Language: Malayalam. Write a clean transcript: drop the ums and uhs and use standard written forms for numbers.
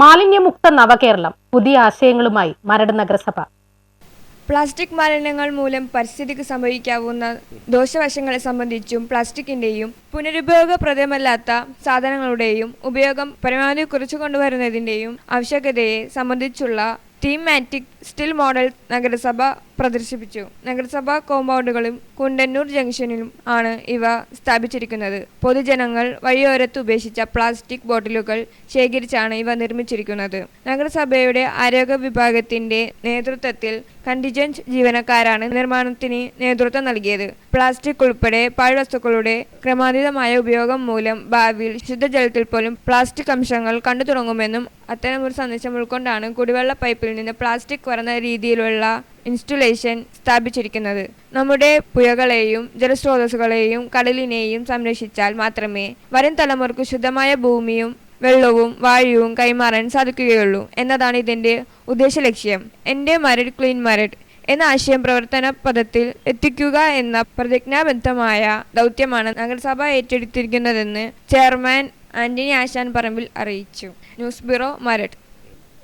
മാലിന്യമുക്ത നവകേരളം പുതിയ ആശയങ്ങളുമായി മരട് നഗരസഭ. പ്ലാസ്റ്റിക് മാലിന്യങ്ങൾ മൂലം പരിസ്ഥിതിക്ക് സംഭവിക്കാവുന്ന ദോഷവശങ്ങളെ സംബന്ധിച്ചും പ്ലാസ്റ്റിക്കിന്റെയും പുനരുപയോഗപ്രദമല്ലാത്ത സാധനങ്ങളുടെയും ഉപയോഗം പരമാവധി കുറച്ചു കൊണ്ടുവരുന്നതിന്റെയും ആവശ്യകതയെ സംബന്ധിച്ചുള്ള തീമാറ്റിക് സ്റ്റിൽ മോഡൽ നഗരസഭ പ്രദർശിപ്പിച്ചു. നഗരസഭാ കോമ്പൗണ്ടുകളും കുണ്ടന്നൂർ ജംഗ്ഷനിലും ആണ് ഇവ സ്ഥാപിച്ചിരിക്കുന്നത്. പൊതുജനങ്ങൾ വഴിയോരത്ത് ഉപേക്ഷിച്ച പ്ലാസ്റ്റിക് ബോട്ടിലുകൾ ശേഖരിച്ചാണ് ഇവ നിർമ്മിച്ചിരിക്കുന്നത്. നഗരസഭയുടെ ആരോഗ്യ വിഭാഗത്തിന്റെ നേതൃത്വത്തിൽ കണ്ടിജന്റ് ജീവനക്കാരാണ് നിർമ്മാണത്തിന് നേതൃത്വം നൽകിയത്. പ്ലാസ്റ്റിക് ഉൾപ്പെടെ പാഴ്വസ്തുക്കളുടെ ക്രമാതീതമായ ഉപയോഗം മൂലം ഭാവിയിൽ ശുദ്ധജലത്തിൽ പോലും പ്ലാസ്റ്റിക് അംശങ്ങൾ കണ്ടു തുടങ്ങുമെന്നും അത്തരമൊരു സന്ദേശം ഉൾക്കൊണ്ടാണ് കുടിവെള്ള പൈപ്പിൽ നിന്ന് പ്ലാസ്റ്റിക് വരുന്ന രീതിയിലുള്ള ഇൻസ്റ്റലേഷൻ സ്ഥാപിച്ചിരിക്കുന്നത്. നമ്മുടെ പുഴകളെയും ജലസ്രോതസ്സുകളെയും കടലിനെയും സംരക്ഷിച്ചാൽ മാത്രമേ വരും തലമുറക്ക് ശുദ്ധമായ ഭൂമിയും വെള്ളവും വായുവും കൈമാറാൻ സാധിക്കുകയുള്ളൂ എന്നതാണ് ഇതിന്റെ ഉദ്ദേശ ലക്ഷ്യം. എൻ്റെ മരട് ക്ലീൻ മരട് എന്ന ആശയം പ്രവർത്തന പദത്തിൽ എത്തിക്കുക എന്ന പ്രതിജ്ഞാബദ്ധമായ ദൗത്യമാണ് നഗരസഭ ഏറ്റെടുത്തിരിക്കുന്നതെന്ന് ചെയർമാൻ ആന്റണി ആശാൻ പറമ്പിൽ അറിയിച്ചു. News bureau, Maradu.